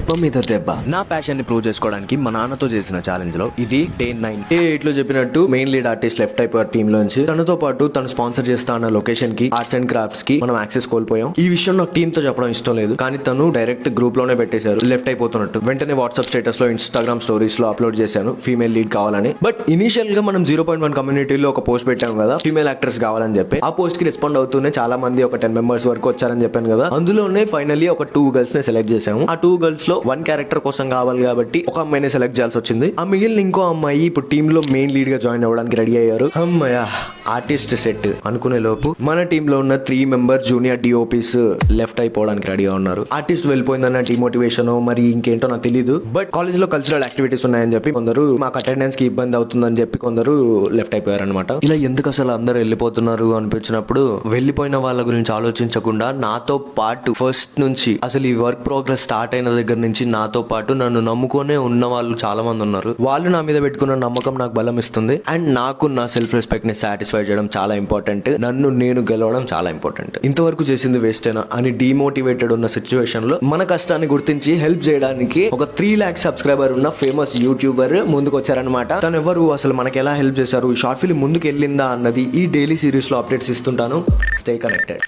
దెబ్బ మీద దెబ్బ. నా ప్యాషన్ ని ప్రూవ్ చేసుకోవడానికి మా నాన్నతో చేసిన ఛాలెంజ్ లో ఇది డే 9. డే 8 లో చెప్పినట్టు మెయిన్ లీడ్ ఆర్టిస్ట్ లెఫ్ట్ అయిపోయారు టీమ్ లోంచి. తనతో పాటు తను స్పాన్సర్ చేస్తా అన్న లొకేషన్ కి, ఆర్ట్స్ అండ్ క్రాఫ్ట్స్ కి మనం యాక్సెస్ కోల్పోయాం. ఈ విషయం నాకు టీమ్ తో చెప్పడం ఇష్టం లేదు, కానీ తను డైరెక్ట్ గ్రూప్ లోనే పెట్టేశారు లెఫ్ట్ అయిపోతున్నట్టు. వెంటనే వాట్సాప్ స్టేటస్ లో, ఇన్స్టాగ్రామ్ స్టోరీస్ లో అప్లోడ్ చేశాను ఫీమేల్ లీడ్ కావాలని. బట్ ఇనిషియల్ గా మనం 0.1 కమ్యూనిటీలో ఒక పోస్ట్ పెట్టాం కదా, ఫీమేల్ యాక్టర్స్ కావాలని చెప్పి. ఆ పోస్ట్ కి రెస్పాండ్ అవుతూనే చాలా మంది, ఒక 10 మెంబర్స్ వరకు వచ్చారని చెప్పాను కదా. అందులోనే ఫైనల్లీ ఒక 2 గర్ల్స్ ని సెలెక్ట్ చేసాము. ఆ 2 గర్ల్స్ లో 1 క్యారెక్టర్ కోసం కావాలి కాబట్టి ఒక అమ్మాయిని సెలెక్ట్ చేయాల్సి వచ్చింది. ఆ మిగిలిన ఇంకో అమ్మాయి ఇప్పుడు టీమ్ లో మెయిన్ లీడ్ గా జాయిన్ అవ్వడానికి రెడీ అయ్యారు. అమ్మయ్య, ఆర్టిస్ట్ సెట్ అనుకునే లోపు మన టీమ్ లో ఉన్న 3 మెంబర్ జూనియర్ డిఓపీస్ లెఫ్ట్ అయిపోవడానికి రెడీగా ఉన్నారు. ఆర్టిస్ట్ వెళ్ళిపోయిందన్న డిమోటివేషన్ మరి ఇంకేంటో నాకు తెలియదు. బట్ కాలేజ్ లో కల్చరల్ యాక్టివిటీస్ ఉన్నాయని చెప్పి కొందరు, మాకు అటెండెన్స్ కి ఇబ్బంది అవుతుందని చెప్పి కొందరు లెఫ్ట్ అయిపోయారు అనమాట. ఇలా ఎందుకు అసలు అందరూ వెళ్ళిపోతున్నారు అనిపించినప్పుడు వెళ్ళిపోయిన వాళ్ళ గురించి ఆలోచించకుండా నాతో పాటు ఫస్ట్ నుంచి అసలు ఈ వర్క్ ప్రోగ్రెస్ స్టార్ట్ అయిన దగ్గర నుంచి నాతో పాటు నన్ను నమ్ముకునే ఉన్న వాళ్ళు చాలా మంది ఉన్నారు. వాళ్ళు నా మీద పెట్టుకున్న నమ్మకం నాకు బలం ఇస్తుంది. అండ్ నాకు నా సెల్ఫ్ రెస్పెక్ట్ ని సాటిస్ఫై చేయడం చాలా ఇంపార్టెంట్. నన్ను నేను గెలవడం చాలా ఇంపార్టెంట్. ఇంతవరకు చేసింది వేస్టేనా అని డిమోటివేటెడ్ ఉన్న సిచ్యువేషన్ లో మన కష్టాన్ని గుర్తించి హెల్ప్ చేయడానికి ఒక 3 lakhs సబ్స్క్రైబర్ ఉన్న ఫేమస్ యూట్యూబర్ ముందుకు వచ్చారనమాట. తను ఎవరు, అసలు మనకి ఎలా హెల్ప్ చేశారు, ఈ షార్ట్ ఫిల్మ్ ముందుకు వెళ్ళిందా అన్నది ఈ డైలీ సిరీస్ లో అప్డేట్స్ ఇస్తుంటాను. Stay connected.